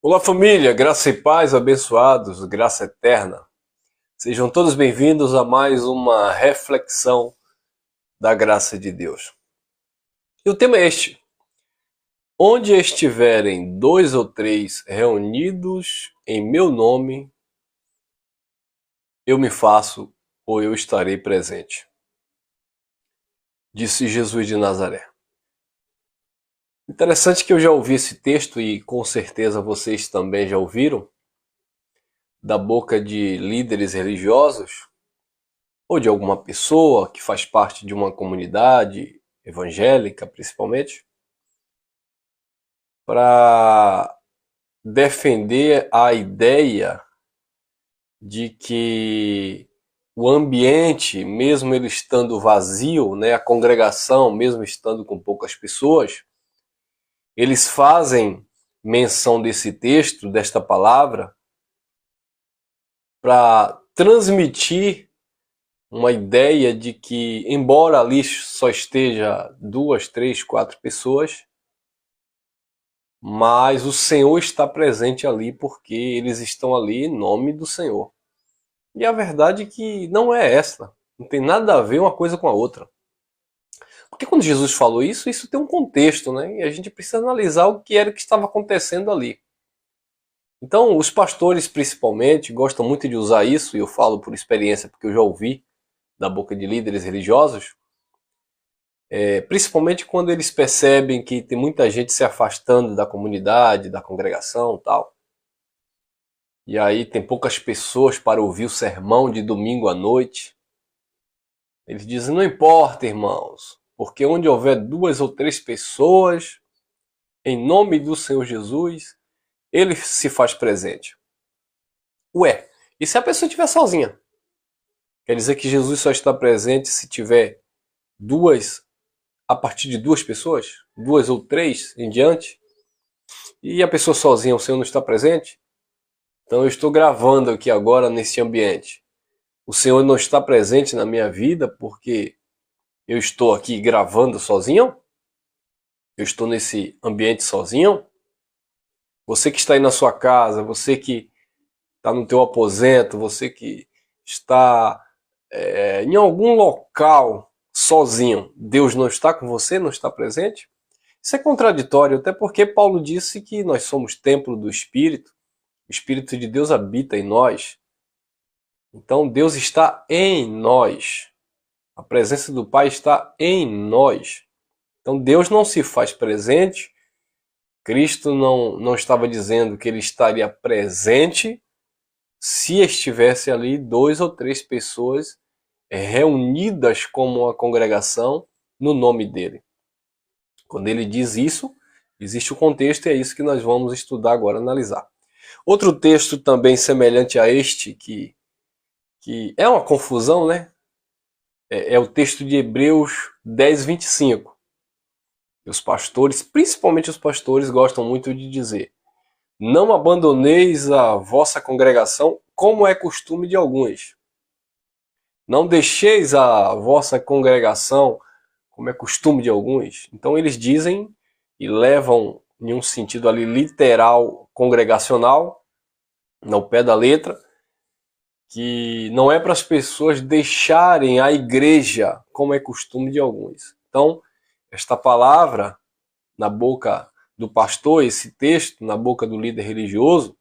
Olá família, graça e paz, abençoados, graça eterna. Sejam todos bem-vindos a mais uma reflexão da graça de Deus. E o tema é este: onde estiverem dois ou três reunidos em meu nome, eu me faço ou eu estarei presente. Disse Jesus de Nazaré. Interessante que eu já ouvi esse texto e com certeza vocês também já ouviram, da boca de líderes religiosos, ou de alguma pessoa que faz parte de uma comunidade evangélica, principalmente, para defender a ideia de que o ambiente, mesmo ele estando vazio, né, a congregação, mesmo estando com poucas pessoas, eles fazem menção desse texto, desta palavra, para transmitir uma ideia de que, embora ali só esteja duas, três, quatro pessoas, mas o Senhor está presente ali porque eles estão ali em nome do Senhor. E a verdade é que não é essa. Não tem nada a ver uma coisa com a outra. Porque quando Jesus falou isso, isso tem um contexto, né? E a gente precisa analisar o que era que estava acontecendo ali. Então, os pastores, principalmente, gostam muito de usar isso, e eu falo por experiência porque eu já ouvi da boca de líderes religiosos, principalmente quando eles percebem que tem muita gente se afastando da comunidade, da congregação e tal. E aí tem poucas pessoas para ouvir o sermão de domingo à noite. Eles dizem, não importa, irmãos, porque onde houver duas ou três pessoas, em nome do Senhor Jesus, ele se faz presente. Ué, e se a pessoa estiver sozinha? Quer dizer que Jesus só está presente se tiver duas, a partir de duas pessoas? Duas ou três em diante? E a pessoa sozinha, o Senhor não está presente? Então eu estou gravando aqui agora nesse ambiente. O Senhor não está presente na minha vida porque eu estou aqui gravando sozinho? Eu estou nesse ambiente sozinho? Você que está aí na sua casa, você que está no teu aposento, você que está em algum local sozinho, Deus não está com você, não está presente? Isso é contraditório, até porque Paulo disse que nós somos templo do Espírito, o Espírito de Deus habita em nós. Então Deus está em nós. A presença do Pai está em nós. Então Deus não se faz presente. Cristo não estava dizendo que ele estaria presente se estivesse ali dois ou três pessoas reunidas como uma congregação no nome dele. Quando ele diz isso, existe o contexto e é isso que nós vamos estudar agora, analisar. Outro texto também semelhante a este, que é uma confusão, né? É o texto de Hebreus 10, 25. E os pastores, principalmente os pastores, gostam muito de dizer: não abandoneis a vossa congregação, como é costume de alguns. Não deixeis a vossa congregação, como é costume de alguns. Então eles dizem e levam em um sentido ali literal, congregacional, no pé da letra, que não é para as pessoas deixarem a igreja, como é costume de alguns. Então, esta palavra na boca do pastor, esse texto na boca do líder religioso,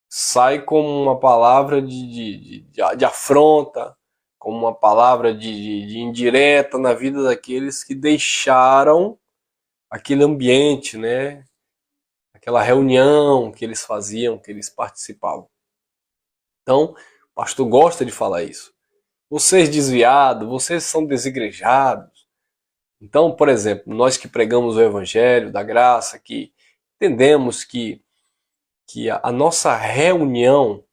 sai como uma palavra de afronta, como uma palavra de indireta na vida daqueles que deixaram aquele ambiente, né? Aquela reunião que eles faziam, que eles participavam. Então, o pastor gosta de falar isso. Vocês desviados, vocês são desigrejados. Então, por exemplo, nós que pregamos o evangelho da graça, que entendemos que a nossa reunião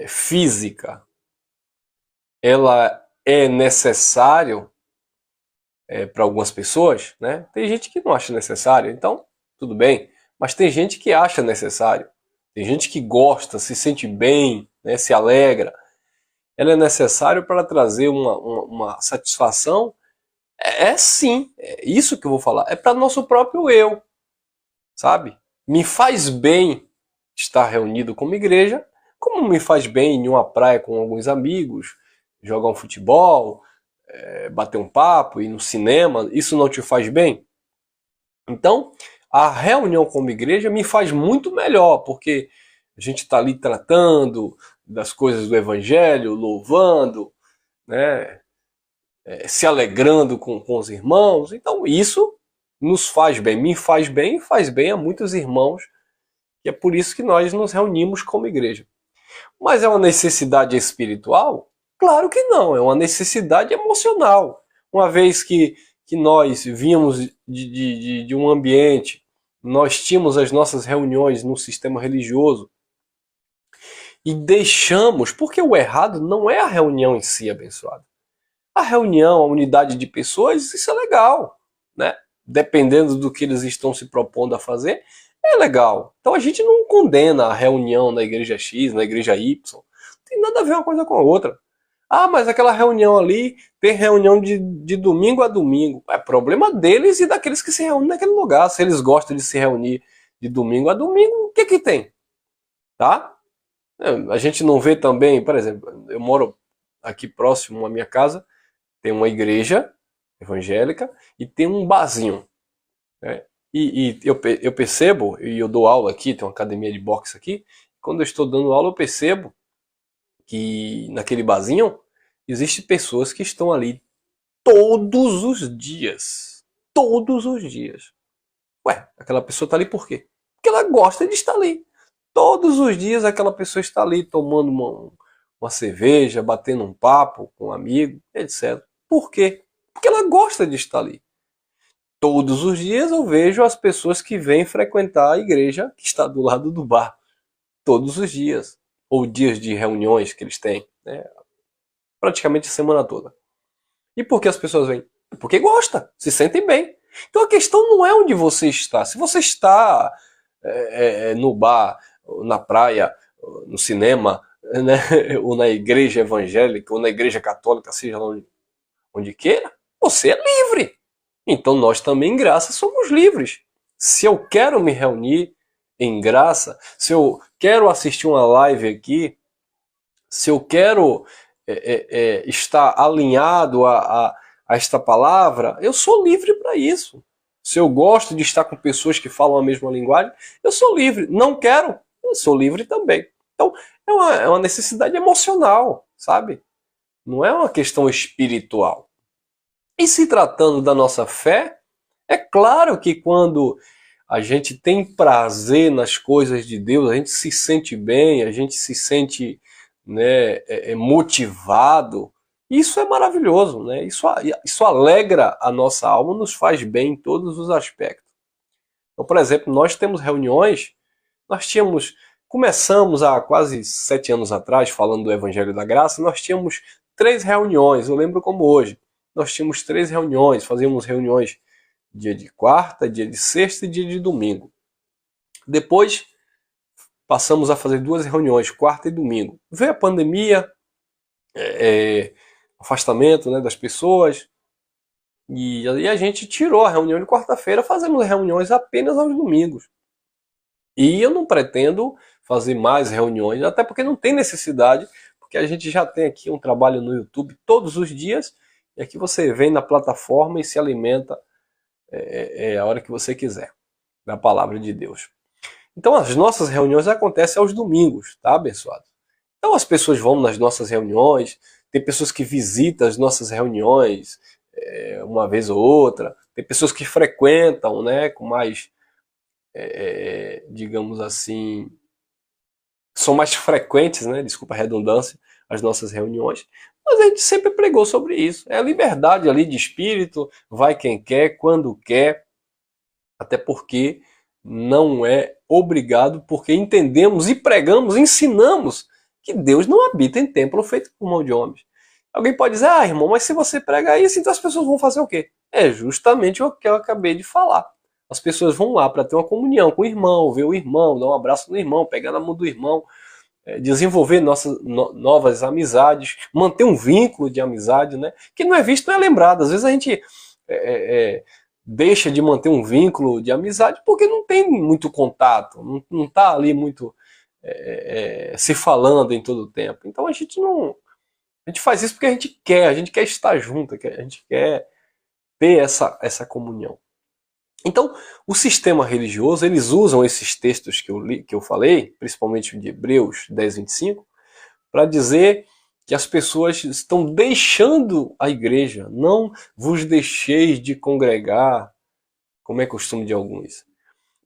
física, ela é necessário para algumas pessoas, né? Tem gente que não acha necessário, então tudo bem. Mas tem gente que acha necessário. Tem gente que gosta, se sente bem, né? Se alegra. Ela é necessário para trazer uma satisfação. Sim, é isso que eu vou falar. É para nosso próprio eu, sabe? Me faz bem estar reunido como igreja, como me faz bem em uma praia com alguns amigos, jogar um futebol, bater um papo, ir no cinema. Isso não te faz bem? Então, a reunião como igreja me faz muito melhor, porque a gente está ali tratando das coisas do evangelho, louvando, né, se alegrando com os irmãos. Então, isso nos faz bem, me faz bem e faz bem a muitos irmãos, e é por isso que nós nos reunimos como igreja. Mas é uma necessidade espiritual? Claro que não, é uma necessidade emocional. Uma vez que nós vínhamos de um ambiente, nós tínhamos as nossas reuniões no sistema religioso e deixamos, porque o errado não é a reunião em si, abençoado. A reunião, a unidade de pessoas, isso é legal, né? Dependendo do que eles estão se propondo a fazer, é legal. Então a gente não condena a reunião na igreja X, na igreja Y. Não tem nada a ver uma coisa com a outra. Ah, mas aquela reunião ali tem reunião de domingo a domingo. É problema deles e daqueles que se reúnem naquele lugar. Se eles gostam de se reunir de domingo a domingo, o que que tem? Tá? A gente não vê também, por exemplo, eu moro aqui próximo à minha casa, tem uma igreja evangélica e tem um barzinho, né? E eu percebo, e eu dou aula aqui, tem uma academia de boxe aqui, quando eu estou dando aula eu percebo que naquele barzinho existem pessoas que estão ali todos os dias. Todos os dias. Ué, aquela pessoa está ali por quê? Porque ela gosta de estar ali. Todos os dias aquela pessoa está ali tomando uma cerveja, batendo um papo com um amigo, etc. Por quê? Porque ela gosta de estar ali. Todos os dias eu vejo as pessoas que vêm frequentar a igreja que está do lado do bar. Todos os dias. Ou dias de reuniões que eles têm, né? Praticamente a semana toda. E por que as pessoas vêm? Porque gosta, se sentem bem. Então a questão não é onde você está. Se você está no bar, na praia, no cinema, né? Ou na igreja evangélica, ou na igreja católica, seja lá onde queira, você é livre. Então nós também, em graça, somos livres. Se eu quero me reunir em graça, se eu quero assistir uma live aqui, se eu quero estar alinhado a esta palavra, eu sou livre para isso. Se eu gosto de estar com pessoas que falam a mesma linguagem, eu sou livre. Não quero, eu sou livre também. Então, é uma necessidade emocional, sabe? Não é uma questão espiritual. E se tratando da nossa fé, é claro que quando a gente tem prazer nas coisas de Deus, a gente se sente bem, a gente se sente, né, motivado. Isso é maravilhoso, né? Isso alegra a nossa alma, nos faz bem em todos os aspectos. Então, por exemplo, nós temos reuniões, começamos há quase 7 anos atrás, falando do Evangelho da Graça, nós tínhamos 3 reuniões, eu lembro como hoje. Nós tínhamos 3 reuniões, fazíamos reuniões dia de quarta, dia de sexta e dia de domingo. Depois passamos a fazer 2 reuniões, quarta e domingo. Veio a pandemia, afastamento, né, das pessoas, e a gente tirou a reunião de quarta-feira, fazemos reuniões apenas aos domingos. E eu não pretendo fazer mais reuniões, até porque não tem necessidade, porque a gente já tem aqui um trabalho no YouTube todos os dias, e aqui você vem na plataforma e se alimenta a hora que você quiser da palavra de Deus. Então as nossas reuniões acontecem aos domingos, tá, abençoado? Então as pessoas vão nas nossas reuniões, tem pessoas que visitam as nossas reuniões uma vez ou outra, tem pessoas que frequentam, né, com mais, digamos assim, são mais frequentes, né, desculpa a redundância, as nossas reuniões, mas a gente sempre pregou sobre isso. É a liberdade ali de espírito, vai quem quer, quando quer, até porque não é obrigado, porque entendemos e pregamos, ensinamos que Deus não habita em templo feito por mão de homens. Alguém pode dizer, irmão, mas se você prega isso, então as pessoas vão fazer o quê? É justamente o que eu acabei de falar. As pessoas vão lá para ter uma comunhão com o irmão, ver o irmão, dar um abraço no irmão, pegar na mão do irmão, desenvolver novas amizades, manter um vínculo de amizade, né? Que não é visto, não é lembrado. Às vezes a gente deixa de manter um vínculo de amizade porque não tem muito contato, não está ali muito se falando em todo o tempo. Então a gente faz isso porque a gente quer estar junto, a gente quer ter essa comunhão. Então, o sistema religioso, eles usam esses textos que eu falei, principalmente o de Hebreus 10, 25, para dizer que as pessoas estão deixando a igreja. Não vos deixeis de congregar, como é costume de alguns.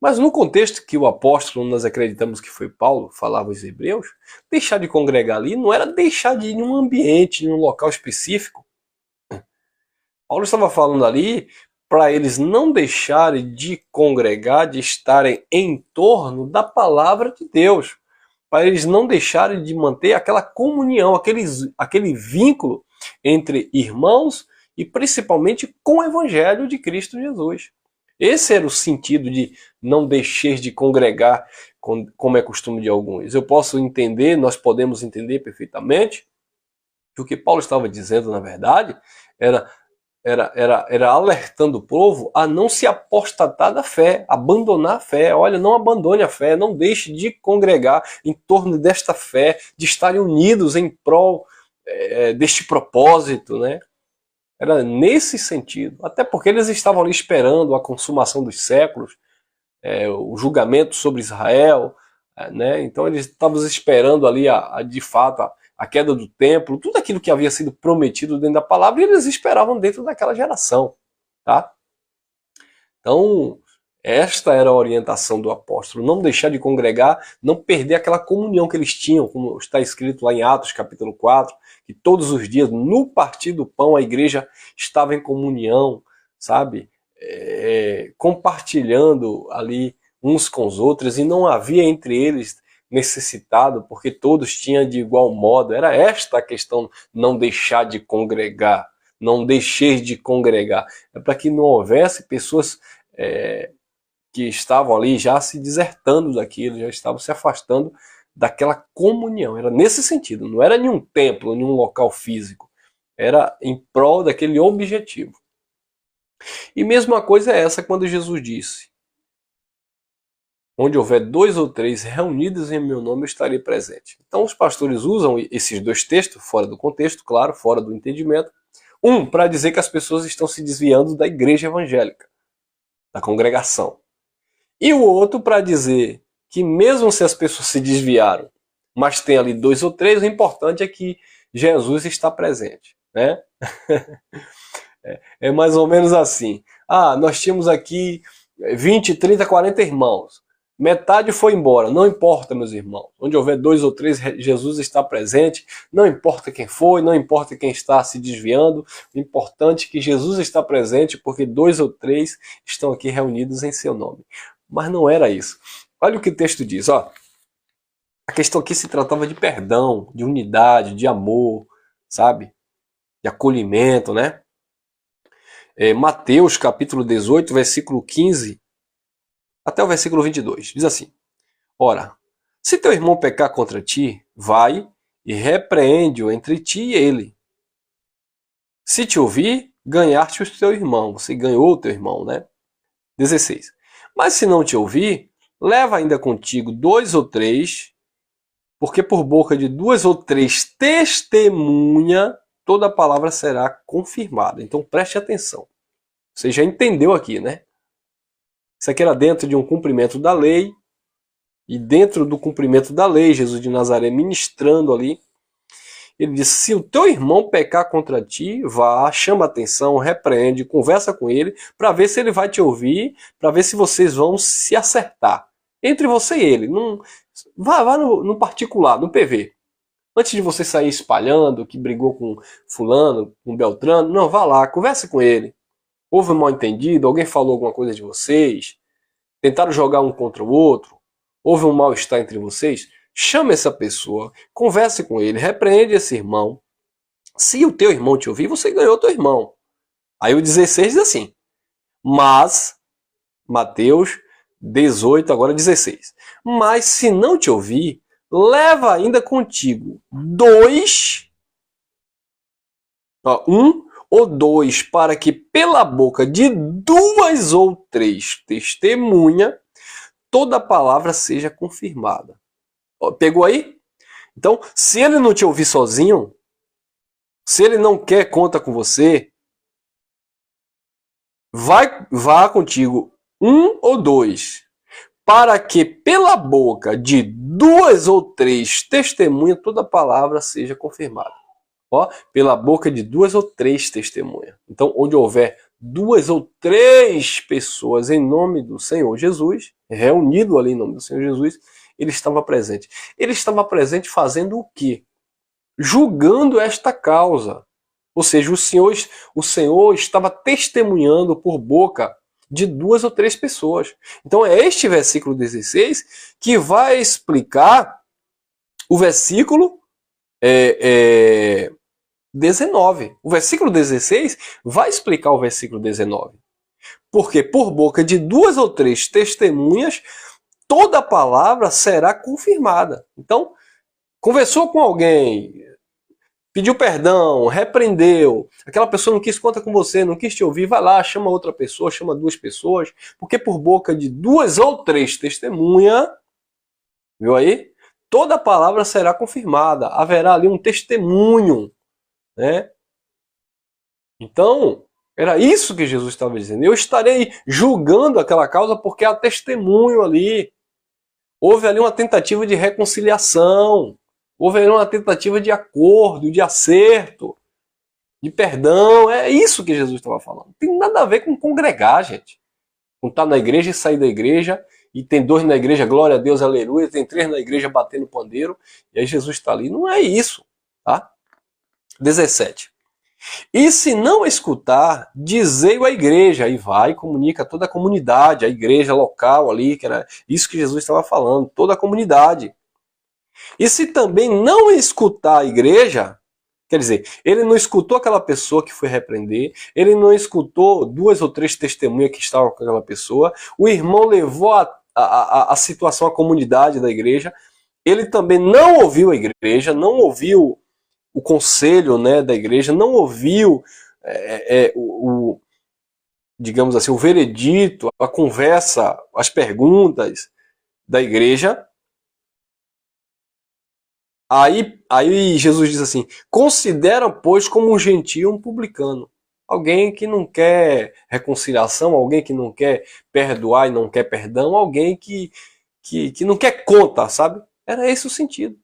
Mas no contexto que o apóstolo, nós acreditamos que foi Paulo, falava aos hebreus, deixar de congregar ali não era deixar de ir em um ambiente, em um local específico. Paulo estava falando ali para eles não deixarem de congregar, de estarem em torno da palavra de Deus, para eles não deixarem de manter aquela comunhão, aquele vínculo entre irmãos e principalmente com o Evangelho de Cristo Jesus. Esse era o sentido de não deixar de congregar, como é costume de alguns. Eu posso entender, nós podemos entender perfeitamente que o que Paulo estava dizendo, na verdade, era alertando o povo a não se apostatar da fé, abandonar a fé. Olha, não abandone a fé, não deixe de congregar em torno desta fé, de estarem unidos em prol deste propósito, né? Era nesse sentido. Até porque eles estavam ali esperando a consumação dos séculos, o julgamento sobre Israel, né? Então eles estavam esperando ali de fato a queda do templo, tudo aquilo que havia sido prometido dentro da palavra, e eles esperavam dentro daquela geração, tá? Então, esta era a orientação do apóstolo, não deixar de congregar, não perder aquela comunhão que eles tinham, como está escrito lá em Atos capítulo 4, que todos os dias, no partir do pão, a igreja estava em comunhão, sabe? Compartilhando ali uns com os outros, e não havia entre eles necessitado, porque todos tinham de igual modo. Era esta a questão, não deixar de congregar, não deixar de congregar. É para que não houvesse pessoas que estavam ali já se desertando daquilo, já estavam se afastando daquela comunhão. Era nesse sentido, não era em um templo, em um local físico. Era em prol daquele objetivo. E mesma coisa é essa quando Jesus disse: onde houver 2 ou 3 reunidos em meu nome, eu estarei presente. Então os pastores usam esses dois textos, fora do contexto, claro, fora do entendimento. Para dizer que as pessoas estão se desviando da igreja evangélica, da congregação. E o outro para dizer que mesmo se as pessoas se desviaram, mas tem ali 2 ou 3, o importante é que Jesus está presente, né? É mais ou menos assim. Nós tínhamos aqui 20, 30, 40 irmãos. Metade foi embora. Não importa, meus irmãos. Onde houver 2 ou 3, Jesus está presente. Não importa quem foi, não importa quem está se desviando. O importante é que Jesus está presente, porque 2 ou 3 estão aqui reunidos em seu nome. Mas não era isso. Olha o que o texto diz. Ó. A questão aqui se tratava de perdão, de unidade, de amor, sabe? De acolhimento, né? Mateus capítulo 18, versículo 15 até o versículo 22. Diz assim: ora, se teu irmão pecar contra ti, vai e repreende-o entre ti e ele. Se te ouvir, ganhaste o teu irmão. Você ganhou o teu irmão, né? 16. Mas se não te ouvir, leva ainda contigo 2 ou 3, porque por boca de 2 ou 3 testemunha, toda a palavra será confirmada. Então preste atenção. Você já entendeu aqui, né? Isso aqui era dentro de um cumprimento da lei, e dentro do cumprimento da lei, Jesus de Nazaré ministrando ali, ele disse: se o teu irmão pecar contra ti, vá, chama atenção, repreende, conversa com ele, para ver se ele vai te ouvir, para ver se vocês vão se acertar. Entre você e ele. Vá no particular, no PV. Antes de você sair espalhando que brigou com fulano, com Beltrano, não, vá lá, converse com ele. Houve um mal entendido, alguém falou alguma coisa de vocês, tentaram jogar um contra o outro, houve um mal-estar entre vocês, chame essa pessoa, converse com ele, repreende esse irmão. Se o teu irmão te ouvir, você ganhou o teu irmão. Aí o 16 diz assim: mas, Mateus 18, agora 16. Mas se não te ouvir, leva ainda contigo 2, ou dois, para que pela boca de duas ou três testemunhas, toda palavra seja confirmada. Pegou aí? Então, se ele não te ouvir sozinho, se ele não quer conta com você, vá contigo um ou dois, para que pela boca de duas ou três testemunhas toda palavra seja confirmada. Ó, pela boca de duas ou três testemunhas. Então, onde houver duas ou três pessoas em nome do Senhor Jesus, reunido ali em nome do Senhor Jesus, ele estava presente. Ele estava presente fazendo o quê? Julgando esta causa. Ou seja, o Senhor estava testemunhando por boca de duas ou três pessoas. Então é este versículo 16 que vai explicar o versículo 19. O versículo 16 vai explicar o versículo 19. Porque por boca de duas ou três testemunhas, toda palavra será confirmada. Então, conversou com alguém, pediu perdão, repreendeu, aquela pessoa não quis conta com você, não quis te ouvir, vai lá, chama outra pessoa, chama duas pessoas, porque por boca de duas ou três testemunhas, viu aí? Toda palavra será confirmada, haverá ali um testemunho, né? Então, era isso que Jesus estava dizendo. Eu estarei julgando aquela causa porque há testemunho ali. Houve ali uma tentativa de reconciliação. Houve ali uma tentativa de acordo, de acerto, de perdão. É isso que Jesus estava falando. Não tem nada a ver com congregar, gente. Com estar na igreja e sair da igreja, e tem dois na igreja, glória a Deus, aleluia, tem três na igreja batendo pandeiro, e aí Jesus está ali. Não é isso, tá? 17. E se não escutar, dizei-o à igreja, e vai e comunica a toda a comunidade, a igreja local ali, que era isso que Jesus estava falando, toda a comunidade. E se também não escutar a igreja, quer dizer, ele não escutou aquela pessoa que foi repreender, ele não escutou duas ou três testemunhas que estavam com aquela pessoa, o irmão levou a situação à comunidade da igreja, ele também não ouviu a igreja, não ouviu o conselho, né, da igreja, não ouviu digamos assim, o veredito, a conversa, as perguntas da igreja. Aí Jesus diz assim: considera, pois, como um gentio um publicano. Alguém que não quer reconciliação, alguém que não quer perdoar e não quer perdão, alguém que não quer conta, sabe? Era esse o sentido.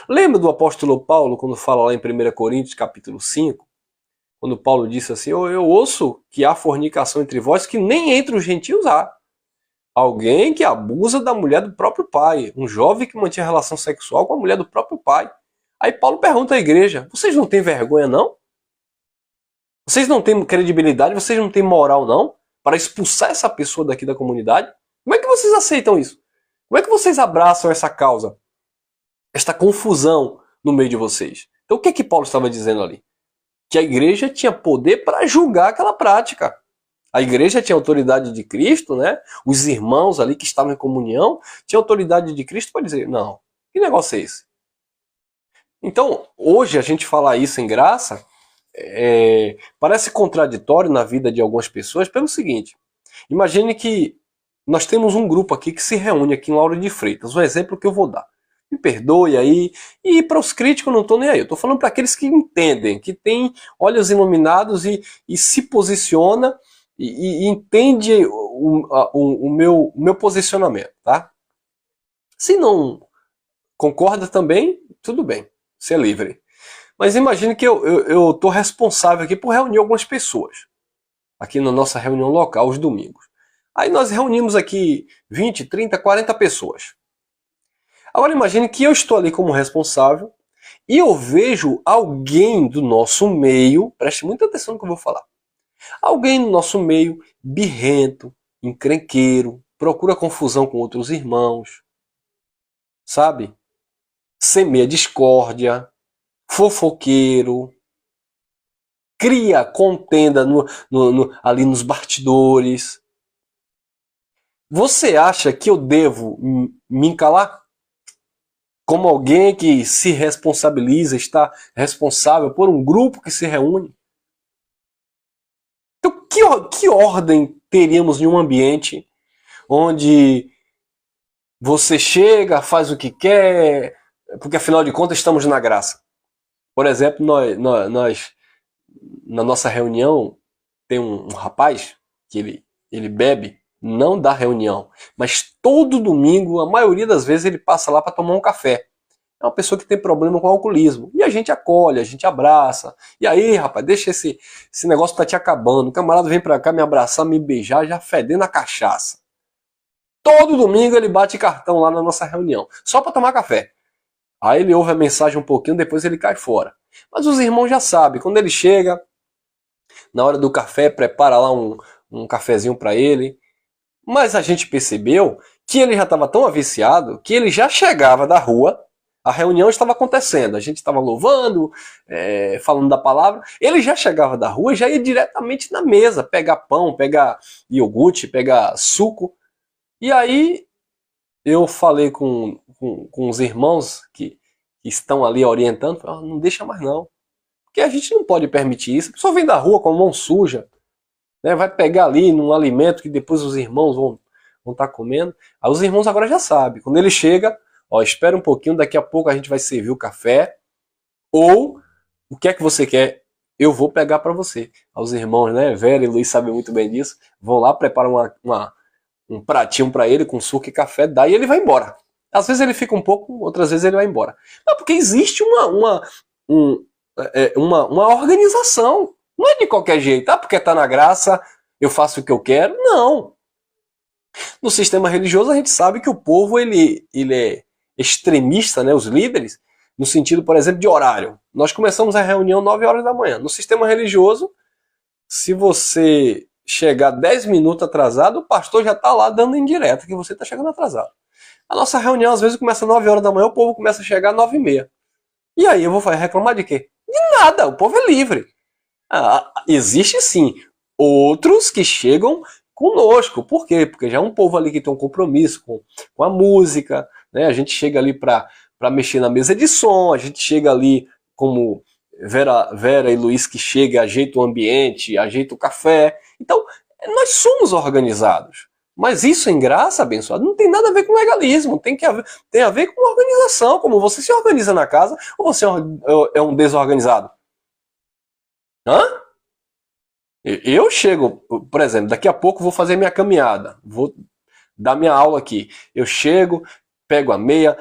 Lembra do apóstolo Paulo, quando fala lá em 1 Coríntios, capítulo 5, quando Paulo disse assim: eu ouço que há fornicação entre vós, que nem entre os gentios há. Alguém que abusa da mulher do próprio pai. Um jovem que mantinha relação sexual com a mulher do próprio pai. Aí Paulo pergunta à igreja: vocês não têm vergonha, não? Vocês não têm credibilidade? Vocês não têm moral, não? Para expulsar essa pessoa daqui da comunidade? Como é que vocês aceitam isso? Como é que vocês abraçam essa causa? Esta confusão no meio de vocês? Então o que é que Paulo estava dizendo ali? Que a igreja tinha poder para julgar aquela prática. A igreja tinha autoridade de Cristo, né? Os irmãos ali que estavam em comunhão tinham autoridade de Cristo para dizer: não, que negócio é esse? Então, hoje a gente falar isso em graça parece contraditório na vida de algumas pessoas pelo seguinte: imagine que nós temos um grupo aqui que se reúne aqui em Lauro de Freitas, um exemplo que eu vou dar. Me perdoe aí, e para os críticos eu não estou nem aí, eu estou falando para aqueles que entendem, que têm olhos iluminados e se posiciona e entende o meu posicionamento, tá? Se não concorda também, tudo bem, você é livre. Mas imagine que eu estou responsável aqui por reunir algumas pessoas, aqui na nossa reunião local, os domingos. Aí nós reunimos aqui 20, 30, 40 pessoas. Agora imagine que eu estou ali como responsável e eu vejo alguém do nosso meio, preste muita atenção no que eu vou falar, alguém no nosso meio birrento, encrenqueiro, procura confusão com outros irmãos, sabe? Semeia discórdia, fofoqueiro, cria contenda ali nos bastidores. Você acha que eu devo me encalar? Como alguém que se responsabiliza, está responsável por um grupo que se reúne? Que ordem teríamos em um ambiente onde você chega, faz o que quer, porque afinal de contas estamos na graça? Por exemplo, nós na nossa reunião, tem um rapaz que ele bebe, não da reunião, mas todo domingo, a maioria das vezes, ele passa lá para tomar um café. É uma pessoa que tem problema com alcoolismo. E a gente acolhe, a gente abraça. E aí, rapaz, deixa esse negócio tá te acabando. O camarada vem pra cá me abraçar, me beijar, já fedendo a cachaça. Todo domingo ele bate cartão lá na nossa reunião, só para tomar café. Aí ele ouve a mensagem um pouquinho, depois ele cai fora. Mas os irmãos já sabem, quando ele chega, na hora do café, prepara lá um cafezinho para ele. Mas a gente percebeu que ele já estava tão aviciado que ele já chegava da rua, a reunião estava acontecendo, a gente estava louvando, falando da palavra, ele já chegava da rua e já ia diretamente na mesa, pegar pão, pegar iogurte, pegar suco. E aí eu falei com os irmãos que estão ali orientando, não deixa mais não. Porque a gente não pode permitir isso. A pessoa vem da rua com a mão suja, né, vai pegar ali num alimento que depois os irmãos vão estar comendo. Aí os irmãos agora já sabem. Quando ele chega, espera um pouquinho, daqui a pouco a gente vai servir o café. Ou, o que é que você quer? Eu vou pegar para você. Aí os irmãos, né, Vera e Luiz sabem muito bem disso, vão lá, preparam um pratinho para ele com suco e café, daí ele vai embora. Às vezes ele fica um pouco, outras vezes ele vai embora. Mas porque existe uma organização. Não é de qualquer jeito. Porque tá na graça, eu faço o que eu quero. Não. No sistema religioso a gente sabe que o povo ele é extremista, né? Os líderes, no sentido, por exemplo, de horário. Nós começamos a reunião 9 horas da manhã. No sistema religioso, se você chegar 10 minutos atrasado, o pastor já está lá dando indireta que você está chegando atrasado. A nossa reunião às vezes começa 9 horas da manhã, o povo começa a chegar às 9h30. E aí eu vou reclamar de quê? De nada, o povo é livre. Existe sim outros que chegam conosco. Por quê? Porque já é um povo ali que tem um compromisso com a música, né? A gente chega ali para mexer na mesa de som, a gente chega ali como Vera e Luiz que chega, ajeita o ambiente, ajeita o café. Então, nós somos organizados. Mas isso em graça, abençoado, não tem nada a ver com legalismo, tem a ver com organização, como você se organiza na casa ou você é um desorganizado. Hã? Eu chego, por exemplo, daqui a pouco vou fazer minha caminhada, vou dar minha aula aqui. Eu chego, pego a meia,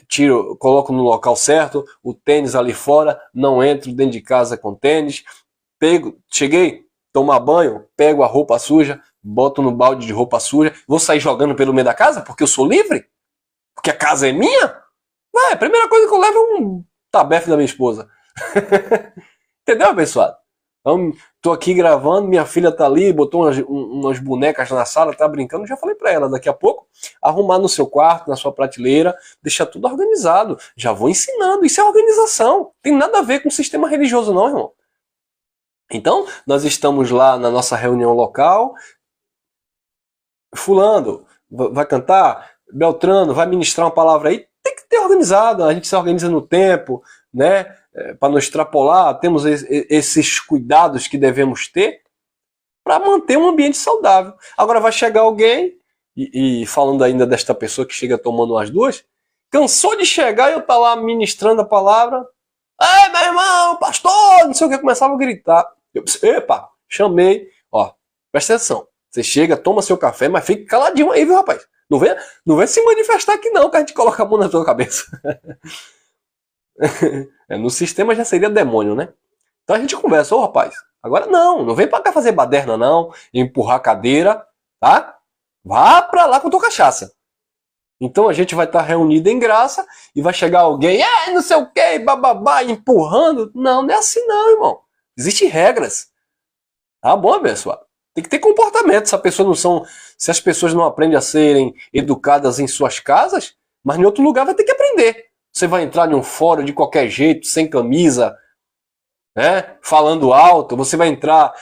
tiro, coloco no local certo, o tênis ali fora, não entro dentro de casa com tênis. Cheguei, tomar banho, pego a roupa suja, boto no balde de roupa suja, vou sair jogando pelo meio da casa porque eu sou livre? Porque a casa é minha? A primeira coisa que eu levo é um tabefe da minha esposa. Entendeu, abençoado? Então, tô aqui gravando, minha filha tá ali, botou umas bonecas na sala, tá brincando, já falei pra ela, daqui a pouco, arrumar no seu quarto, na sua prateleira, deixar tudo organizado. Já vou ensinando, isso é organização. Tem nada a ver com sistema religioso não, irmão. Então, nós estamos lá na nossa reunião local, fulano vai cantar, Beltrano vai ministrar uma palavra aí, tem que ter organizado, a gente se organiza no tempo, né? Para não extrapolar, temos esses cuidados que devemos ter para manter um ambiente saudável. Agora vai chegar alguém, e falando ainda desta pessoa que chega tomando as duas, cansou de chegar e eu tá lá ministrando a palavra, ei meu irmão, pastor, não sei o que, começava a gritar. Eu pensei, epa, chamei, presta atenção, você chega, toma seu café, mas fique caladinho aí, viu rapaz? Não vem se manifestar aqui não, que a gente coloca a mão na tua cabeça. No sistema já seria demônio, né? Então a gente conversa, rapaz, agora não vem pra cá fazer baderna não, empurrar a cadeira, tá? Vá pra lá com tua cachaça. Então a gente vai estar reunido em graça e vai chegar alguém, não sei o que, bababá, empurrando. Não é assim não, irmão. Existem regras. Tá bom, abençoado? Tem que ter comportamento. Se as pessoas não aprendem a serem educadas em suas casas, mas em outro lugar vai ter que aprender. Você vai entrar em um fórum de qualquer jeito, sem camisa, né? Falando alto, você vai entrar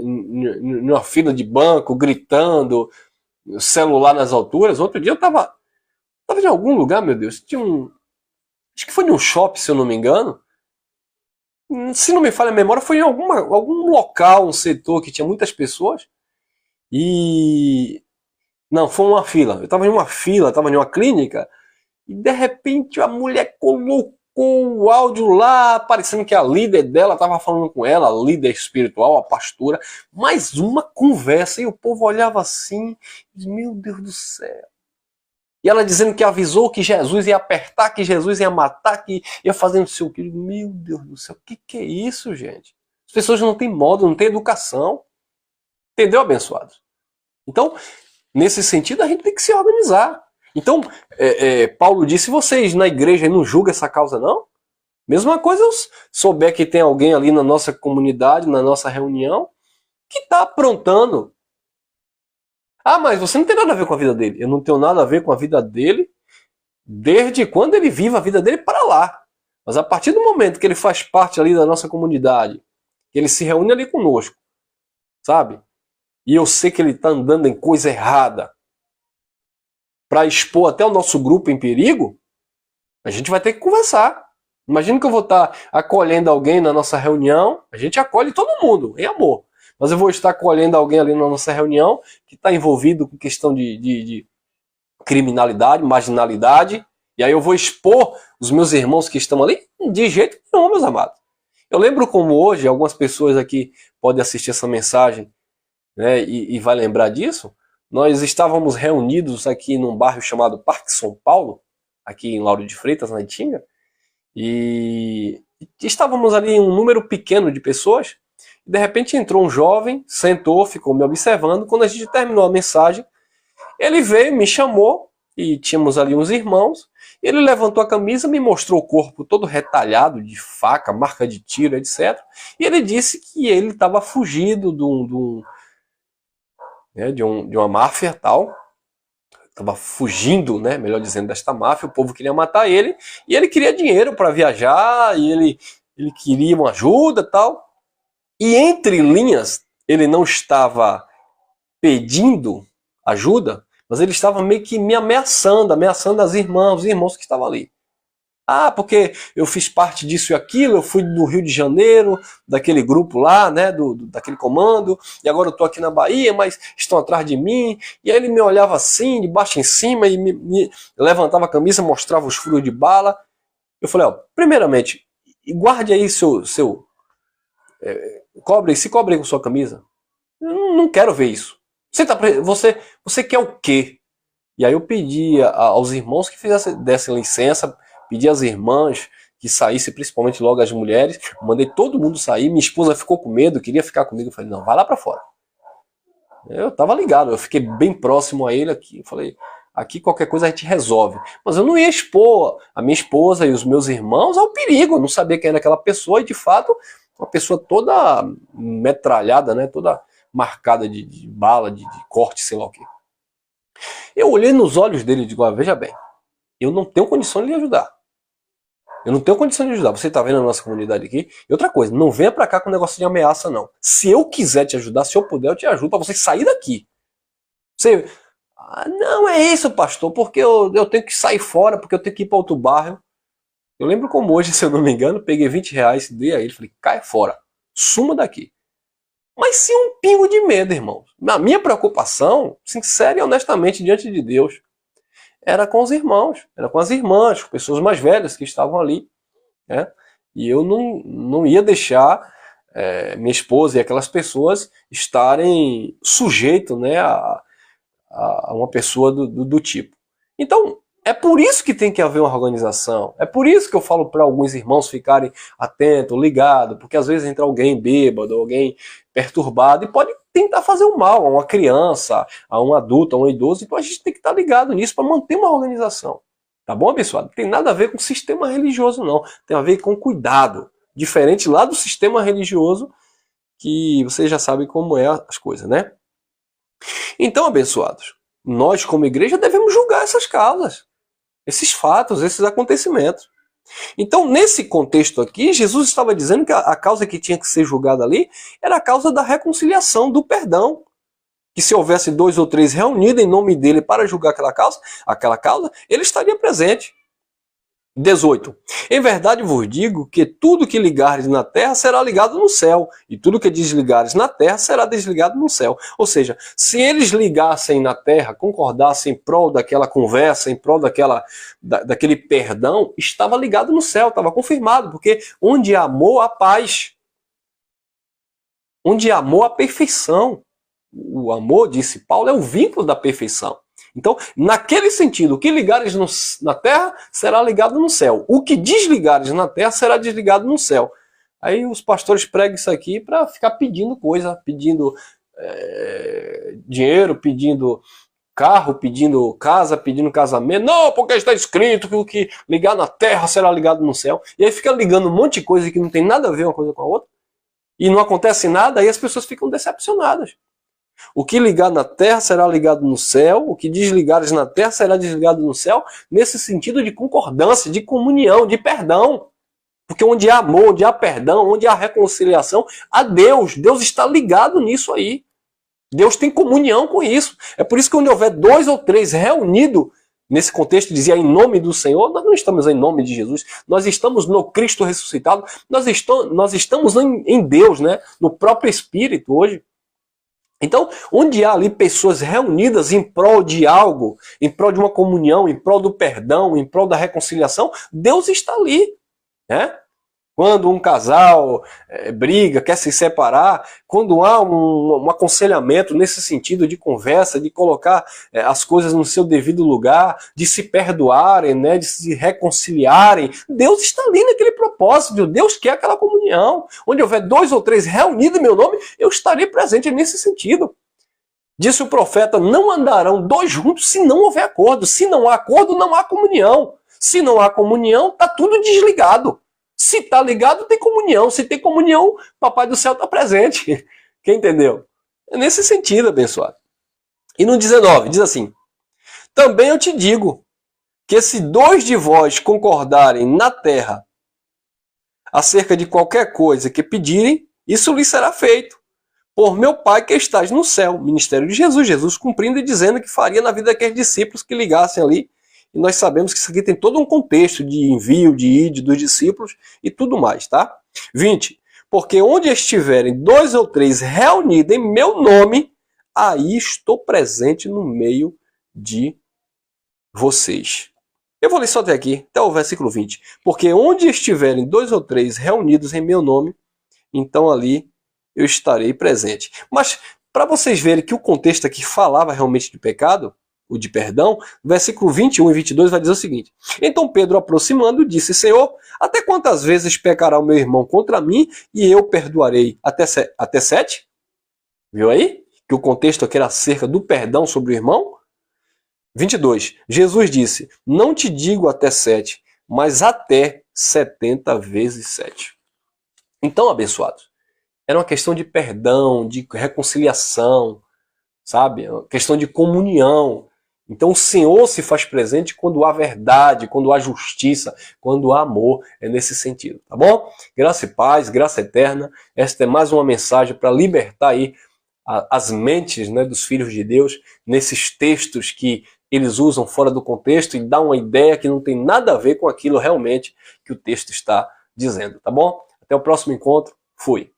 numa fila de banco, gritando, celular nas alturas. Outro dia eu tava em algum lugar, meu Deus, acho que foi num shopping, se eu não me engano, Se não me falha a memória, foi em algum local, um setor que tinha muitas pessoas. E não, foi uma fila. Eu estava em uma fila, estava em uma clínica, e de repente a mulher colocou o áudio lá, parecendo que a líder dela estava falando com ela, a líder espiritual, a pastora, mais uma conversa, e o povo olhava assim, meu Deus do céu. E ela dizendo que avisou que Jesus ia apertar, que Jesus ia matar, que ia fazer não sei o que. Meu Deus do céu, o que é isso, gente? As pessoas não têm modo, não têm educação. Entendeu, abençoados? Então, nesse sentido, a gente tem que se organizar. Então, Paulo disse, vocês na igreja não julgam essa causa, não? Mesma coisa eu souber que tem alguém ali na nossa comunidade, na nossa reunião, que está aprontando. Ah, mas você não tem nada a ver com a vida dele. Eu não tenho nada a ver com a vida dele desde quando ele vive a vida dele para lá. Mas a partir do momento que ele faz parte ali da nossa comunidade, que ele se reúne ali conosco, sabe? E eu sei que ele está andando em coisa errada, para expor até o nosso grupo em perigo, a gente vai ter que conversar. Imagina que eu vou estar acolhendo alguém na nossa reunião, a gente acolhe todo mundo, em amor. Mas eu vou estar acolhendo alguém ali na nossa reunião que está envolvido com questão de criminalidade, marginalidade, e aí eu vou expor os meus irmãos que estão ali? De jeito nenhum, meus amados. Eu lembro como hoje, algumas pessoas aqui podem assistir essa mensagem, né, e vai lembrar disso. Nós estávamos reunidos aqui num bairro chamado Parque São Paulo, aqui em Lauro de Freitas, na Itinga, e estávamos ali em um número pequeno de pessoas, e de repente entrou um jovem, sentou, ficou me observando. Quando a gente terminou a mensagem, ele veio, me chamou, e tínhamos ali uns irmãos, ele levantou a camisa, me mostrou o corpo todo retalhado, de faca, marca de tiro, etc. E ele disse que ele estava fugido de uma máfia tal, estava fugindo, né, melhor dizendo, desta máfia. O povo queria matar ele, e ele queria dinheiro para viajar, e ele queria uma ajuda tal. E entre linhas, ele não estava pedindo ajuda, mas ele estava meio que me ameaçando as irmãs, os irmãos que estavam ali. Ah, porque eu fiz parte disso e aquilo, eu fui do Rio de Janeiro, daquele grupo lá, né, daquele comando, e agora eu estou aqui na Bahia, mas estão atrás de mim. E aí ele me olhava assim, de baixo em cima, e me levantava a camisa, mostrava os furos de bala. Eu falei, ó, primeiramente, guarde aí se cobre aí com sua camisa. Eu não quero ver isso. Você quer o quê? E aí eu pedi aos irmãos que dessem licença, pedi às irmãs que saíssem, principalmente logo as mulheres. Mandei todo mundo sair. Minha esposa ficou com medo, queria ficar comigo. Eu falei, não, vai lá para fora. Eu tava ligado, eu fiquei bem próximo a ele aqui. Eu falei, aqui qualquer coisa a gente resolve. Mas eu não ia expor a minha esposa e os meus irmãos ao perigo. Eu não sabia quem era aquela pessoa, e de fato, uma pessoa toda metralhada, né? Toda marcada de bala, de corte, sei lá o quê. Eu olhei nos olhos dele e digo, ah, veja bem, eu não tenho condição de lhe ajudar. Eu não tenho condição de ajudar. Você está vendo a nossa comunidade aqui? E outra coisa, não venha para cá com negócio de ameaça, não. Se eu quiser te ajudar, se eu puder, eu te ajudo para você sair daqui. Você... Ah, não é isso, pastor, porque eu tenho que sair fora, porque eu tenho que ir para outro bairro. Eu lembro como hoje, se eu não me engano, peguei 20 reais, dei a ele, falei, cai fora, suma daqui. Mas sem um pingo de medo, irmão. Na minha preocupação, sincera e honestamente diante de Deus, era com os irmãos, era com as irmãs, com pessoas mais velhas que estavam ali, né? E eu não ia deixar minha esposa e aquelas pessoas estarem sujeitos, né, a uma pessoa do tipo. Então, é por isso que tem que haver uma organização. É por isso que eu falo para alguns irmãos ficarem atentos, ligados, porque às vezes entra alguém bêbado, alguém perturbado e pode tentar fazer um mal a uma criança, a um adulto, a um idoso. Então a gente tem que estar ligado nisso para manter uma organização. Tá bom, abençoado? Não tem nada a ver com sistema religioso, não. Tem a ver com cuidado. Diferente lá do sistema religioso, que vocês já sabem como é as coisas, né? Então, abençoados, nós como igreja devemos julgar essas causas, esses fatos, esses acontecimentos. Então, nesse contexto aqui, Jesus estava dizendo que a causa que tinha que ser julgada ali era a causa da reconciliação, do perdão. Que se houvesse 2 ou 3 reunidos em nome dele para julgar aquela causa, ele estaria presente. 18. Em verdade vos digo que tudo que ligares na terra será ligado no céu, e tudo que desligares na terra será desligado no céu. Ou seja, se eles ligassem na terra, concordassem em prol daquela conversa, em prol daquele perdão, estava ligado no céu, estava confirmado, porque onde há amor, há paz. Onde há amor, há perfeição. O amor, disse Paulo, é o vínculo da perfeição. Então, naquele sentido, o que ligares na terra será ligado no céu. O que desligares na terra será desligado no céu. Aí os pastores pregam isso aqui para ficar pedindo coisa, pedindo dinheiro, pedindo carro, pedindo casa, pedindo casamento. Não, porque está escrito que o que ligar na terra será ligado no céu. E aí fica ligando um monte de coisa que não tem nada a ver uma coisa com a outra. E não acontece nada, aí as pessoas ficam decepcionadas. O que ligar na terra será ligado no céu, o que desligares na terra será desligado no céu, nesse sentido de concordância, de comunhão, de perdão. Porque onde há amor, onde há perdão, onde há reconciliação, há Deus. Deus está ligado nisso aí. Deus tem comunhão com isso. É por isso que quando houver 2 ou 3 reunidos, nesse contexto dizia em nome do Senhor, nós não estamos em nome de Jesus, nós estamos no Cristo ressuscitado, nós estamos em Deus, né? No próprio Espírito hoje. Então, onde há ali pessoas reunidas em prol de algo, em prol de uma comunhão, em prol do perdão, em prol da reconciliação, Deus está ali, né? Quando um casal briga, quer se separar, quando há um aconselhamento nesse sentido de conversa, de colocar as coisas no seu devido lugar, de se perdoarem, né, de se reconciliarem, Deus está ali naquele propósito, Deus quer aquela comunhão. Onde houver 2 ou 3 reunidos em meu nome, eu estarei presente nesse sentido. Disse o profeta, não andarão 2 juntos se não houver acordo. Se não há acordo, não há comunhão. Se não há comunhão, está tudo desligado. Se está ligado, tem comunhão. Se tem comunhão, Papai do Céu está presente. Quem entendeu? É nesse sentido, abençoado. E no 19, diz assim, também eu te digo que se 2 de vós concordarem na terra acerca de qualquer coisa que pedirem, isso lhes será feito. Por meu Pai que estás no céu. Ministério de Jesus. Jesus cumprindo e dizendo que faria na vida daqueles discípulos que ligassem ali. E nós sabemos que isso aqui tem todo um contexto de envio, de ide dos discípulos e tudo mais, tá? 20. Porque onde estiverem 2 ou 3 reunidos em meu nome, aí estou presente no meio de vocês. Eu vou ler só até aqui, até o versículo 20. Porque onde estiverem 2 ou 3 reunidos em meu nome, então ali eu estarei presente. Mas para vocês verem que o contexto aqui falava realmente de pecado, o de perdão, versículo 21 e 22 vai dizer o seguinte. Então Pedro, aproximando, disse, Senhor, até quantas vezes pecará o meu irmão contra mim e eu perdoarei? Até 7? Viu aí? Que o contexto aqui era acerca do perdão sobre o irmão. 22. Jesus disse, não te digo até 7, mas até 70 vezes 7. Então, abençoados, era uma questão de perdão, de reconciliação, sabe? Uma questão de comunhão. Então o Senhor se faz presente quando há verdade, quando há justiça, quando há amor. É nesse sentido, tá bom? Graça e paz, graça eterna. Esta é mais uma mensagem para libertar aí as mentes, né, dos filhos de Deus nesses textos que eles usam fora do contexto e dá uma ideia que não tem nada a ver com aquilo realmente que o texto está dizendo, tá bom? Até o próximo encontro. Fui.